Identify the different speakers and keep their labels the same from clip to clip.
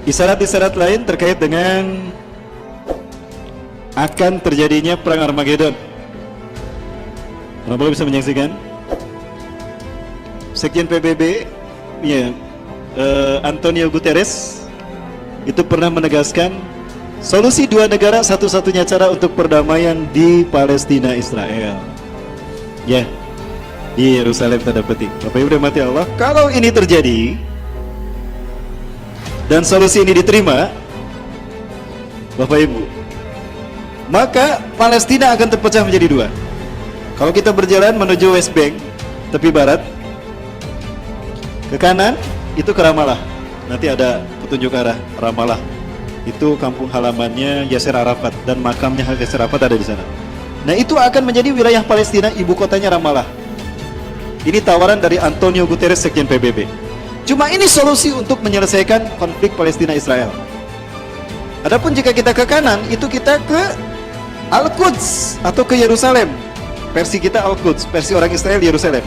Speaker 1: Isyarat-isyarat lain terkait dengan akan terjadinya perang Armageddon. Boleh bisa menyaksikan? Sekjen PBB, ya, Antonio Guterres itu pernah menegaskan solusi dua negara satu-satunya cara untuk perdamaian di Palestina Israel. Ya, di Yerusalem tanda petik. Bapak Ibu dirahmati Allah, kalau ini terjadi dan solusi ini diterima, Bapak Ibu, maka Palestina akan terpecah menjadi dua. Kalau kita berjalan menuju West Bank, tepi barat, ke kanan itu ke Ramallah. Nanti ada petunjuk arah Ramallah. Itu kampung halamannya Yasser Arafat dan makamnya Yasser Arafat ada di sana. Nah, itu akan menjadi wilayah Palestina, ibu kotanya Ramallah. Ini tawaran dari Antonio Guterres, Sekjen PBB. Cuma ini solusi untuk menyelesaikan konflik Palestina Israel. Adapun jika kita ke kanan, itu kita ke Al-Quds atau ke Yerusalem. Versi kita Al-Quds, versi orang Israel Yerusalem.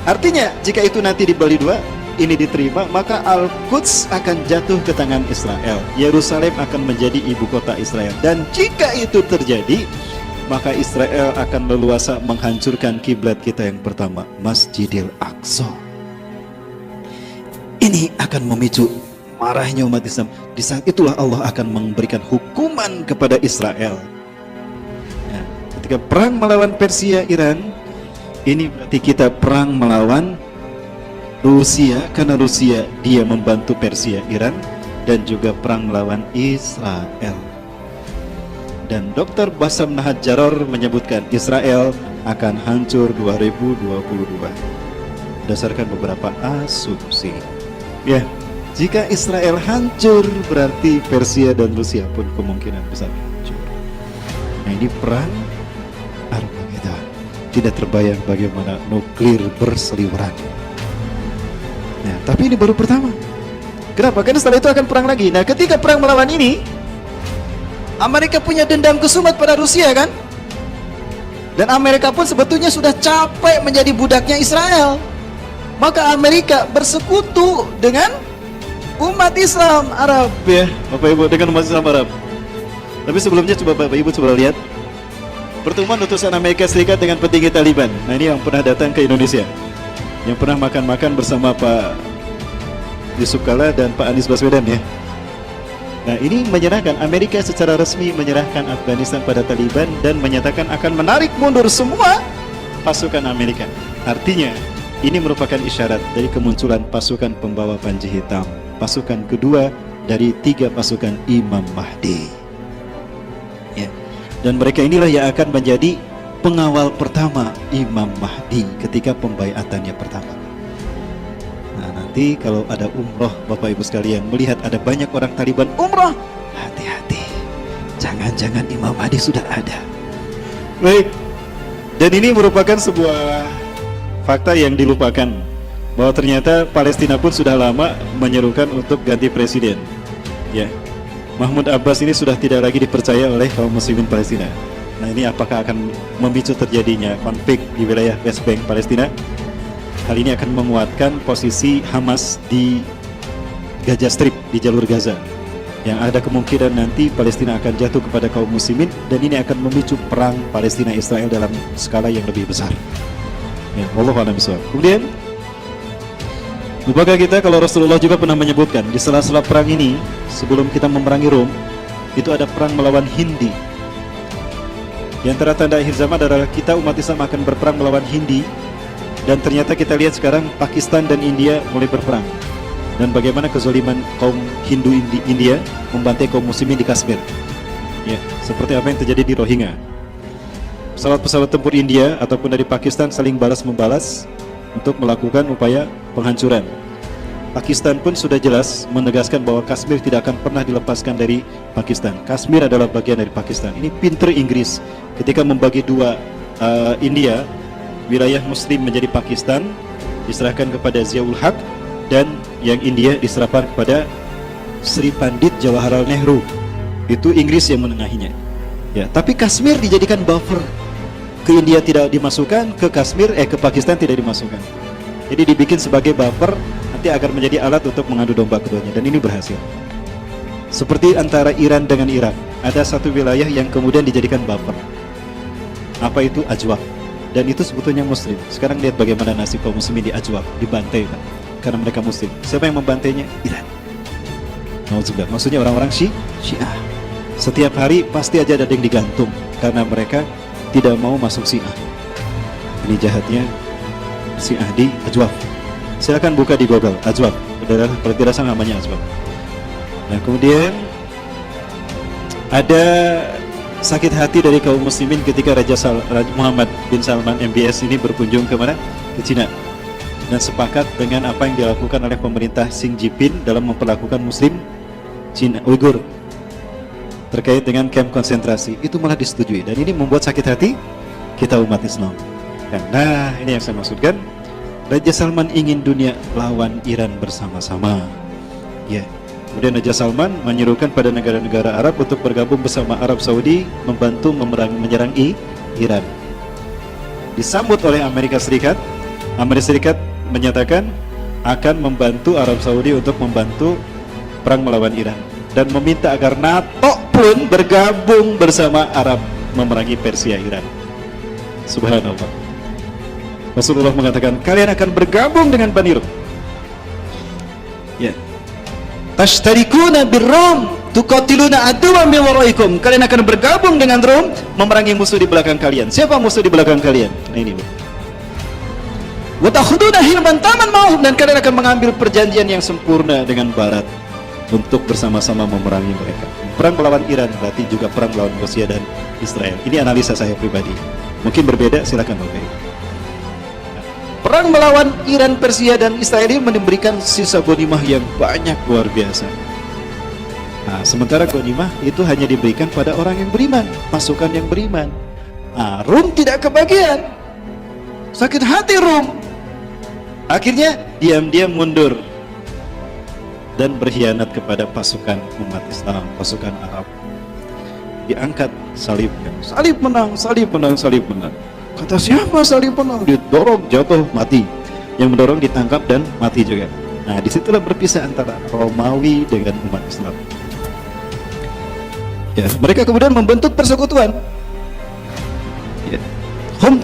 Speaker 1: Artinya, jika itu nanti dibagi dua, ini diterima, maka Al-Quds akan jatuh ke tangan Israel. Yerusalem akan menjadi ibu kota Israel. Dan jika itu terjadi, maka Israel akan leluasa menghancurkan kiblat kita yang pertama, Masjidil Aqsa. Ini akan memicu marahnya umat Islam. Di saat itulah Allah akan memberikan hukuman kepada Israel. Nah, ketika perang melawan Persia, Iran, ini berarti kita perang melawan Rusia, karena Rusia dia membantu Persia, Iran, dan juga perang melawan Israel. Dan Dr. Bassam Nahjar menyebutkan Israel akan hancur 2022 berdasarkan beberapa asumsi. Ya, jika Israel hancur berarti Persia dan Rusia pun kemungkinan besar hancur. Nah, ini perang Armageddon. Tidak terbayang bagaimana nuklir berseliweran. Nah, tapi ini baru pertama. Kenapa? Karena setelah itu akan perang lagi. Nah, ketika perang melawan ini, Amerika punya dendam kesumat pada Rusia, kan? Dan Amerika pun sebetulnya sudah capek menjadi budaknya Israel. Maka Amerika bersekutu dengan umat Islam Arab, ya, Bapak Ibu, dengan umat Islam Arab. Tapi sebelumnya coba Bapak Ibu coba lihat pertemuan utusan Amerika Serikat dengan petinggi Taliban. Nah, ini yang pernah datang ke Indonesia, yang pernah makan-makan bersama Pak Yusuf Kalla dan Pak Anies Baswedan, ya. Nah, ini menyerahkan, Amerika secara resmi menyerahkan Afghanistan pada Taliban dan menyatakan akan menarik mundur semua pasukan Amerika. Artinya, ini merupakan isyarat dari kemunculan pasukan pembawa panji hitam, pasukan kedua dari 3 pasukan Imam Mahdi. Ya. Dan mereka inilah yang akan menjadi pengawal pertama Imam Mahdi ketika pembaiatannya pertama. Nah, nanti kalau ada umroh, Bapak Ibu sekalian, melihat ada banyak orang Taliban umroh, hati-hati, jangan-jangan Imam Mahdi sudah ada. Baik, dan ini merupakan sebuah fakta yang dilupakan, bahwa ternyata Palestina pun sudah lama menyerukan untuk ganti presiden. Ya, Mahmud Abbas ini sudah tidak lagi dipercaya oleh kaum muslimin Palestina. Nah, ini apakah akan memicu terjadinya konflik di wilayah West Bank Palestina? Hal ini akan menguatkan posisi Hamas di Gaza Strip, di jalur Gaza, yang ada kemungkinan nanti Palestina akan jatuh kepada kaum muslimin, dan ini akan memicu perang Palestina Israel dalam skala yang lebih besar. Ya, Wallahu a'lam bishawab. Kemudian, lupakah kita kalau Rasulullah juga pernah menyebutkan di sela-sela perang ini, sebelum kita memerangi Rom, itu ada perang melawan Hindi. Di antara tanda akhir zaman adalah kita umat Islam akan berperang melawan Hindi. Dan ternyata kita lihat sekarang Pakistan dan India mulai berperang. Dan bagaimana kezaliman kaum Hindu India membantai kaum muslimin di Kashmir. Ya, seperti apa yang terjadi di Rohingya. Pesawat-pesawat tempur India ataupun dari Pakistan saling balas-membalas untuk melakukan upaya penghancuran. Pakistan pun sudah jelas menegaskan bahwa Kashmir tidak akan pernah dilepaskan dari Pakistan. Kashmir adalah bagian dari Pakistan. Ini pinter Inggris ketika membagi dua India, wilayah Muslim menjadi Pakistan, diserahkan kepada Ziaul Haq, dan yang India diserahkan kepada Sri Pandit Jawaharlal Nehru. Itu Inggris yang menengahinya. Ya, tapi Kashmir dijadikan buffer. Ke India tidak dimasukkan, ke Pakistan tidak dimasukkan. Jadi dibikin sebagai buffer nanti agar menjadi alat untuk mengadu domba keduanya, dan ini berhasil. Seperti antara Iran dengan Irak, ada satu wilayah yang kemudian dijadikan buffer. Apa itu? Ajwaf. Dan itu sebetulnya Muslim. Sekarang lihat bagaimana nasib kaum muslimin di Ajwaf, dibantai kan? Karena mereka Muslim. Siapa yang membantainya? Iran. Maksudnya orang-orang Syiah. Setiap hari pasti aja ada yang digantung karena mereka tidak mau masuk Syiah. Ini jahatnya Syiah di Ajwaf. Silakan buka di Google Ajwaf. Kalau tidak salah namanya Ajwaf. Nah, kemudian ada sakit hati dari kaum muslimin ketika Raja Muhammad bin Salman MBS ini berkunjung ke mana? Ke Cina. Dan sepakat dengan apa yang dilakukan oleh pemerintah Xi Jinping dalam memperlakukan muslim Cina Uighur terkait dengan kamp konsentrasi. Itu malah disetujui, dan ini membuat sakit hati kita umat Islam. Nah, ini yang saya maksudkan. Raja Salman ingin dunia lawan Iran bersama-sama. Ya. Kemudian Raja Salman menyerukan pada negara-negara Arab untuk bergabung bersama Arab Saudi membantu menyerang Iran. Disambut oleh Amerika Serikat. Amerika Serikat menyatakan akan membantu Arab Saudi untuk membantu perang melawan Iran, dan meminta agar NATO pun bergabung bersama Arab memerangi Persia Iran. Subhanallah. Rasulullah mengatakan, kalian akan bergabung dengan Bani Rum. Ya. Tashtarikuna bir-Rum tuqatiluna aduwwan min waraikum. Kalian akan bergabung dengan Rum memerangi musuh di belakang kalian. Siapa musuh di belakang kalian? Nah, ini. Wa takhuduna hilman taman ma'hum, dan kalian akan mengambil perjanjian yang sempurna dengan Barat untuk bersama-sama memerangi mereka. Perang melawan Iran berarti juga perang melawan Rusia dan Israel. Ini analisa saya pribadi. Mungkin berbeda, silakan Bapak. Perang melawan Iran, Persia, dan Israel ini memberikan sisa ghanimah yang banyak, luar biasa. Nah, sementara ghanimah itu hanya diberikan pada orang yang beriman, pasukan yang beriman. Nah, Rum tidak kebagian. Sakit hati Rum. Akhirnya diam-diam mundur dan berkhianat kepada pasukan umat Islam, pasukan Arab. Diangkat salibnya. Salib menang, salib menang, salib menang. Kata siapa salib menang? Didorong, jatuh, mati. Yang mendorong ditangkap dan mati juga. Nah, disitulah berpisah antara Romawi dengan umat Islam. Ya, mereka kemudian membentuk persekutuan. Ya. Hum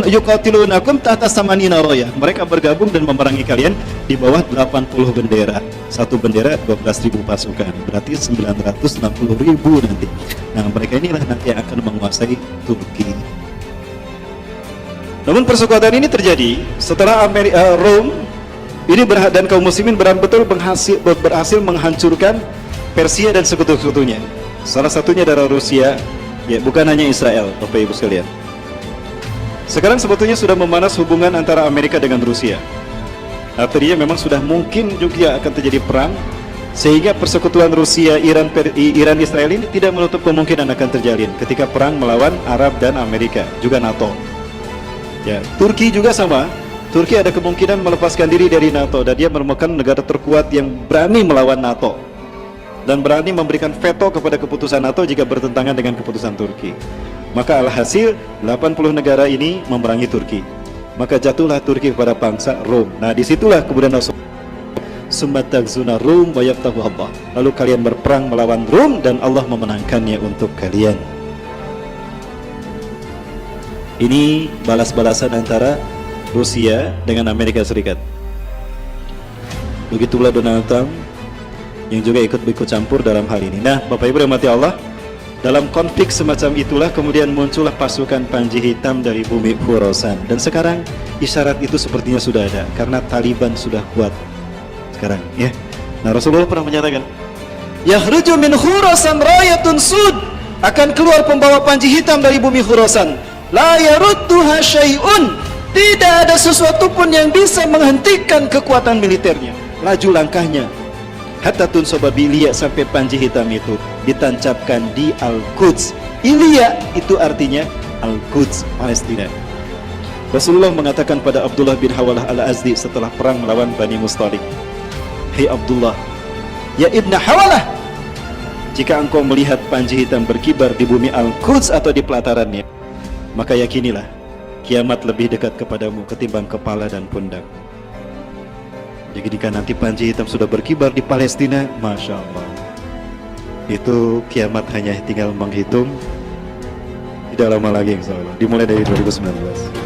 Speaker 1: yuqatilunakum tahta samanina raya. Mereka bergabung dan memerangi kalian di bawah 80 bendera. Satu bendera 12.000 pasukan. Berarti 960.000 nanti. Nah, mereka inilah nanti yang akan menguasai Turki. Namun persekutuan ini terjadi setelah Rom ini dan kaum muslimin betul-betul berhasil menghancurkan Persia dan sekutu-sekutunya. Salah satunya adalah Rusia. Ya, bukan hanya Israel, Bapak Ibu sekalian. Sekarang sebetulnya sudah memanas hubungan antara Amerika dengan Rusia. Artinya memang sudah mungkin juga akan terjadi perang, sehingga persekutuan Rusia, Iran, Israel ini tidak menutup kemungkinan akan terjalin ketika perang melawan Arab dan Amerika, juga NATO. Ya, Turki juga sama. Turki ada kemungkinan melepaskan diri dari NATO, dan dia merupakan negara terkuat yang berani melawan NATO dan berani memberikan veto kepada keputusan NATO jika bertentangan dengan keputusan Turki. Maka alhasil 80 negara ini memerangi Turki. Maka jatuhlah Turki kepada bangsa Rom. Nah, disitulah kemudian Summatagzuna Rum wa yaftahu Allah. Lalu kalian berperang melawan Rom dan Allah memenangkannya untuk kalian. Ini balas-balasan antara Rusia dengan Amerika Serikat. Begitulah Donald Trump yang juga ikut campur dalam hal ini. Nah, Bapak Ibu yang mati Allah, dalam konflik semacam itulah kemudian muncullah pasukan Panji Hitam dari bumi Khorasan. Dan sekarang isyarat itu sepertinya sudah ada karena Taliban sudah kuat sekarang, ya. Nah, Rasulullah pernah menyatakan, "Yakhruju min Khorasan rayatun sud." Akan keluar pembawa Panji Hitam dari bumi Khorasan. La yarudduha syai'un. Tidak ada sesuatu pun yang bisa menghentikan kekuatan militernya. Laju langkahnya. Hatta tunsoba Ilya, sampai Panji Hitam itu ditancapkan di Al-Quds. Ilya itu artinya Al-Quds, Palestina. Rasulullah mengatakan pada Abdullah bin Hawalah Al-Azdi setelah perang melawan Bani Mustalik, "Hei Abdullah, ya Ibn Hawalah, jika engkau melihat Panji Hitam berkibar di bumi Al-Quds atau di pelatarannya, maka yakinilah kiamat lebih dekat kepadamu ketimbang kepala dan pundak." Jadi jika nanti panji hitam sudah berkibar di Palestina, Masya Allah, itu kiamat hanya tinggal menghitung. Tidak lama lagi insya Allah, dimulai dari 2019.